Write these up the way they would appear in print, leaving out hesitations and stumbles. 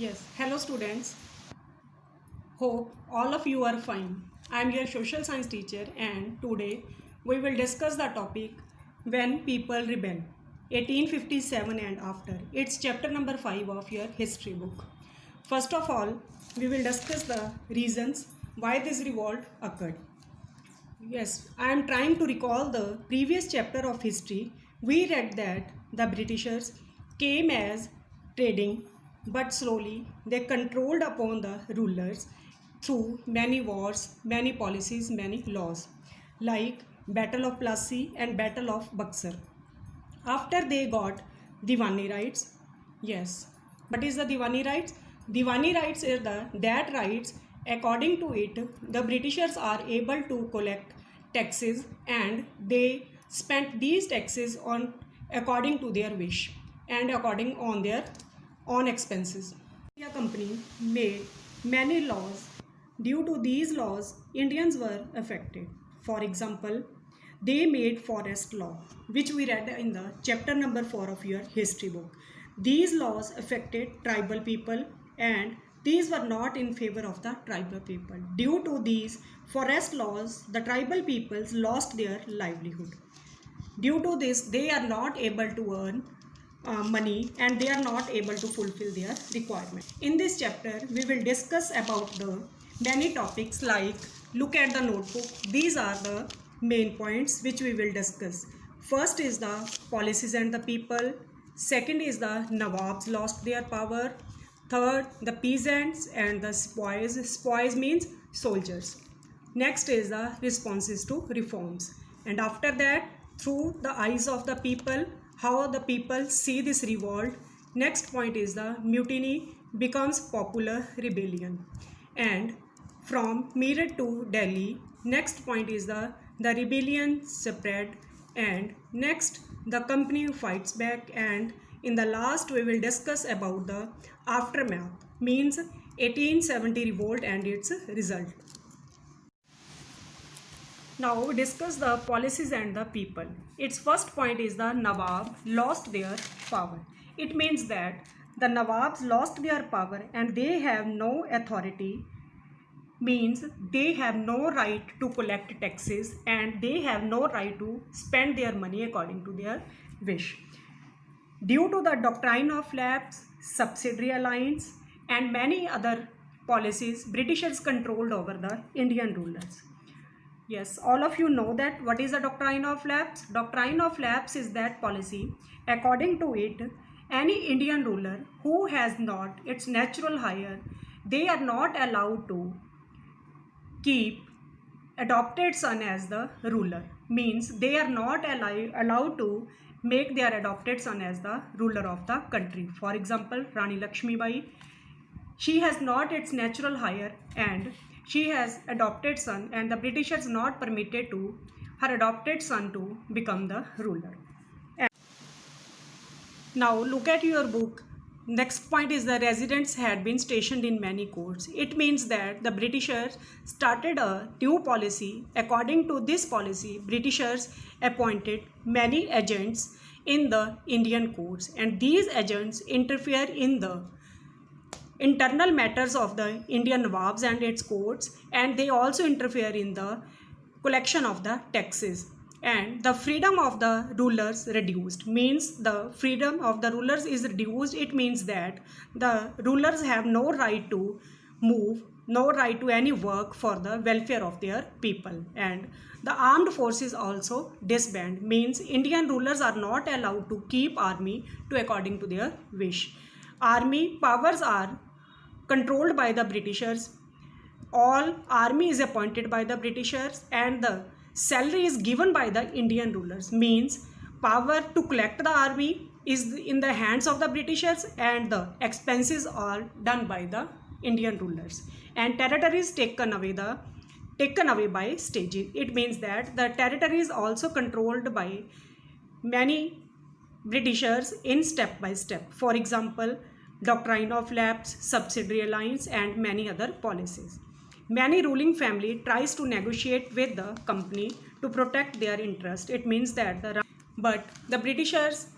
Yes, hello students. Hope all of you are fine. I am your social science teacher and today we will discuss the topic When People Rebel 1857 and After. It's chapter number 5 of your history book. First of all, we will discuss the reasons why this revolt occurred. Yes, I am trying to recall the previous chapter of history. We read that the Britishers came as trading, but slowly they controlled upon the rulers through many wars, many policies, many laws, like Battle of Plassey and Battle of Buxar. After they got Diwani rights, yes. What is the Diwani rights? Diwani rights is the that rights according to it the Britishers are able to collect taxes and they spent these taxes on according to their wish and according on their own expenses. India Company made many laws. Due to these laws, Indians were affected. For example, they made forest law, which we read in the chapter number 4 of your history book. These laws affected tribal people and these were not in favor of the tribal people. Due to these forest laws, the tribal peoples lost their livelihood. Due to this, they are not able to earn money and they are not able to fulfill their requirement. In this chapter, we will discuss about the many topics like look at the notebook. These are the main points which we will discuss. First is the policies and the people. Second is the Nawabs lost their power. Third, the peasants and the spoils. Spoils means soldiers. Next is the responses to reforms. And after that, through the eyes of the people, how the people see this revolt. Next point is the mutiny becomes popular rebellion. And from Meerut to Delhi, next point is the rebellion spread. And next, the company fights back. And in the last, we will discuss about the aftermath, means 1870 revolt and its result. Now we discuss the policies and the people. Its first point is the Nawab lost their power. It means that the Nawabs lost their power and they have no authority, means they have no right to collect taxes and they have no right to spend their money according to their wish. Due to the doctrine of lapse, subsidiary alliance and many other policies, Britishers controlled over the Indian rulers. Yes, all of you know that what is the doctrine of lapse? Doctrine of lapse is that policy. According to it, any Indian ruler who has not its natural hire, they are not allowed to keep adopted son as the ruler. Means they are not allowed to make their adopted son as the ruler of the country. For example, Rani Lakshmi Bai, she has not its natural hire and she has adopted son and the Britishers not permitted to her adopted son to become the ruler. And now look at your book. Next point is the residents had been stationed in many courts. It means that the Britishers started a new policy. According to this policy, Britishers appointed many agents in the Indian courts and these agents interfere in the internal matters of the Indian Nawabs and its courts, and they also interfere in the collection of the taxes. And the freedom of the rulers reduced, means the freedom of the rulers is reduced. It means that the rulers have no right to move, no right to any work for the welfare of their people. And the armed forces also disband, means Indian rulers are not allowed to keep army to according to their wish. Army powers are controlled by the Britishers. All army is appointed by the Britishers and the salary is given by the Indian rulers. Means power to collect the army is in the hands of the Britishers and the expenses are done by the Indian rulers. And territory is taken away by stages. It means that the territory is also controlled by many Britishers in step by step. For example, doctrine of lapse, subsidiary alliance and many other policies. Many ruling family tries to negotiate with the company to protect their interest. It means that but the Britishers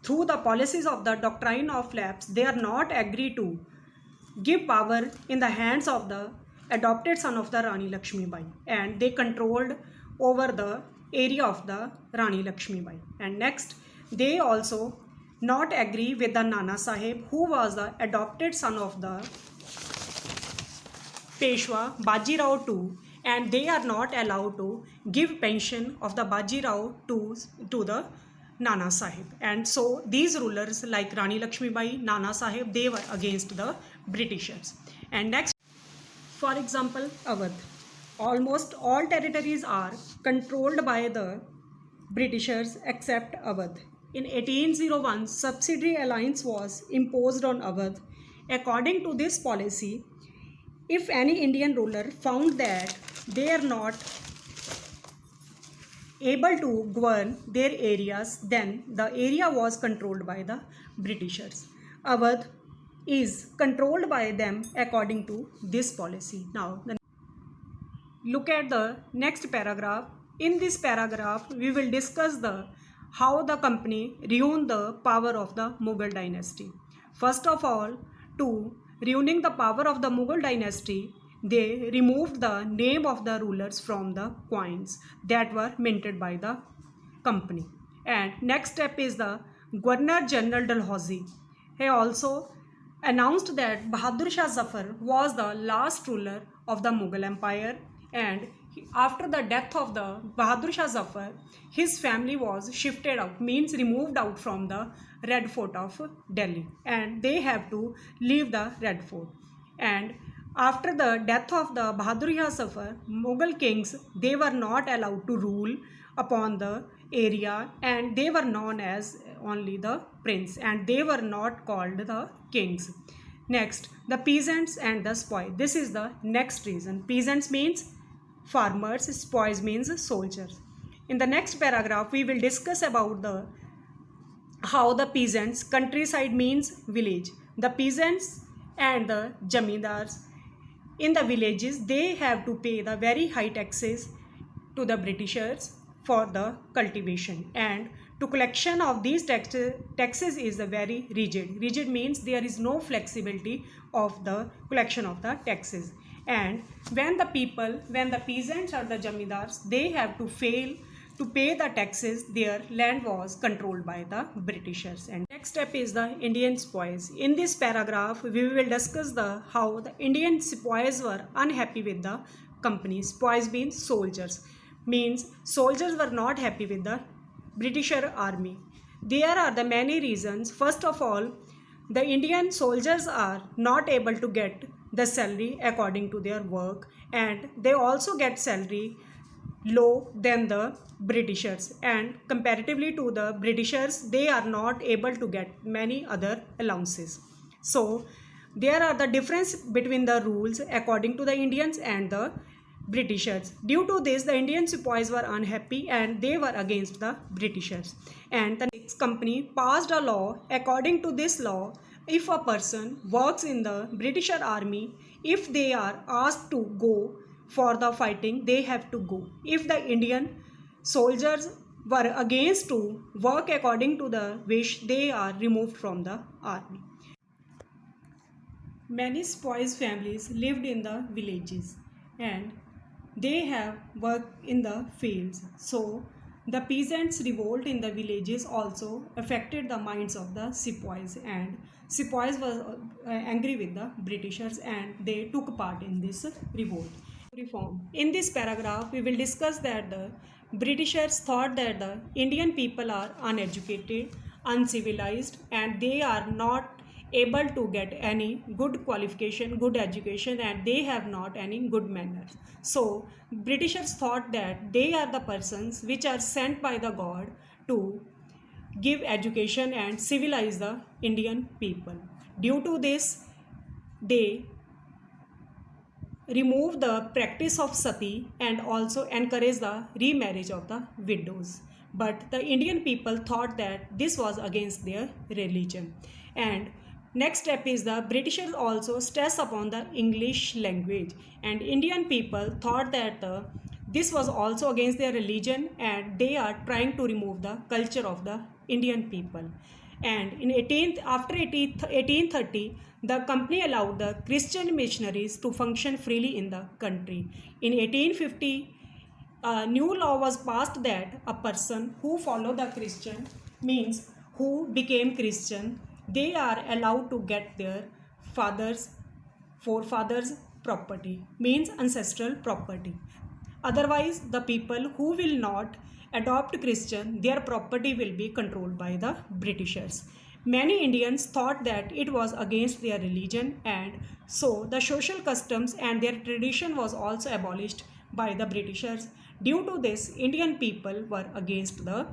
through the policies of the doctrine of lapse, they are not agree to give power in the hands of the adopted son of the Rani Lakshmi Bai, and they controlled over the area of the Rani Lakshmi Bai. And next, they also not agree with the Nana Sahib, who was the adopted son of the Peshwa Bajirao II, and they are not allowed to give pension of the Bajirao to the Nana Sahib. And so these rulers like Rani Lakshmi Bai, Nana Sahib, they were against the Britishers. And next, for example, Awadh. Almost all territories are controlled by the Britishers except Awadh. In 1801, subsidiary alliance was imposed on Awadh. According to this policy, if any Indian ruler found that they are not able to govern their areas, then the area was controlled by the Britishers. Awadh is controlled by them according to this policy. Now, look at the next paragraph. In this paragraph, we will discuss how the company ruined the power of the Mughal dynasty. First of all, to ruining the power of the Mughal dynasty, they removed the name of the rulers from the coins that were minted by the company. And next step is the Governor General Dalhousie. He also announced that Bahadur Shah Zafar was the last ruler of the Mughal Empire, and after the death of the Bahadur Shah Zafar, his family was shifted out, means removed out from the Red Fort of Delhi, and they have to leave the Red Fort. And after the death of the Bahadur Shah Zafar, Mughal kings, they were not allowed to rule upon the area, and they were known as only the prince, and they were not called the kings. Next, the peasants and the spoil. This is the next reason. Peasants means farmers, spoils means soldiers. In the next paragraph, we will discuss about how the peasants, countryside means village. The peasants and the jamindars in the villages, they have to pay the very high taxes to the Britishers for the cultivation, and to collection of these taxes is very rigid. Rigid means there is no flexibility of the collection of the taxes. And when the peasants or the jamindars, they have to fail to pay the taxes, their land was controlled by the Britishers. And next step is the Indian sepoys. In this paragraph, we will discuss how the Indian sepoys were unhappy with the company. Sepoys means soldiers. Means soldiers were not happy with the Britisher army. There are the many reasons. First of all, the Indian soldiers are not able to get the salary according to their work, and they also get salary low than the Britishers, and comparatively to the Britishers, they are not able to get many other allowances. So there are the difference between the rules according to the Indians and the Britishers. Due to this, the Indian sepoys were unhappy and they were against the Britishers. And the next company passed a law. According to this law, if a person works in the Britisher army, if they are asked to go for the fighting, they have to go. If the Indian soldiers were against to work according to the wish, they are removed from the army. Many sepoys families lived in the villages and they have worked in the fields. So the peasants' revolt in the villages also affected the minds of the sepoys, and sepoys were angry with the Britishers and they took part in this revolt. Reform. In this paragraph, we will discuss that the Britishers thought that the Indian people are uneducated, uncivilized, and they are not able to get any good qualification, good education, and they have not any good manners. So Britishers thought that they are the persons which are sent by the God to give education and civilize the Indian people. Due to this, they remove the practice of sati and also encourage the remarriage of the widows. But the Indian people thought that this was against their religion. And next step is the Britishers also stress upon the English language, and Indian people thought that this was also against their religion and they are trying to remove the culture of the Indian people. And in 1830, the company allowed the Christian missionaries to function freely in the country. In 1850, a new law was passed that a person who follow the Christian, means who became Christian, they are allowed to get their forefathers property, means ancestral property. Otherwise, the people who will not adopt Christian, their property will be controlled by the Britishers. Many Indians thought that it was against their religion, and so the social customs and their tradition was also abolished by the Britishers. Due to this, Indian people were against the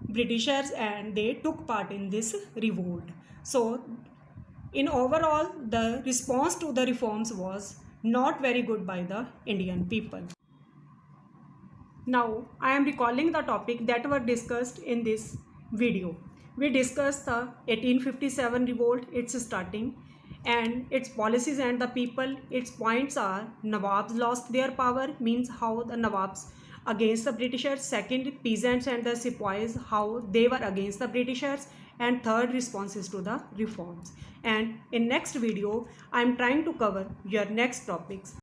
Britishers and they took part in this revolt. So in overall, the response to the reforms was not very good by the Indian people. Now, I am recalling the topic that were discussed in this video. We discussed the 1857 revolt, its starting, and its policies and the people. Its points are: Nawabs lost their power, means how the Nawabs against the Britishers. Second, peasants and the sepoys, how they were against the Britishers. And third, responses to the reforms. And in next video, I am trying to cover your next topics.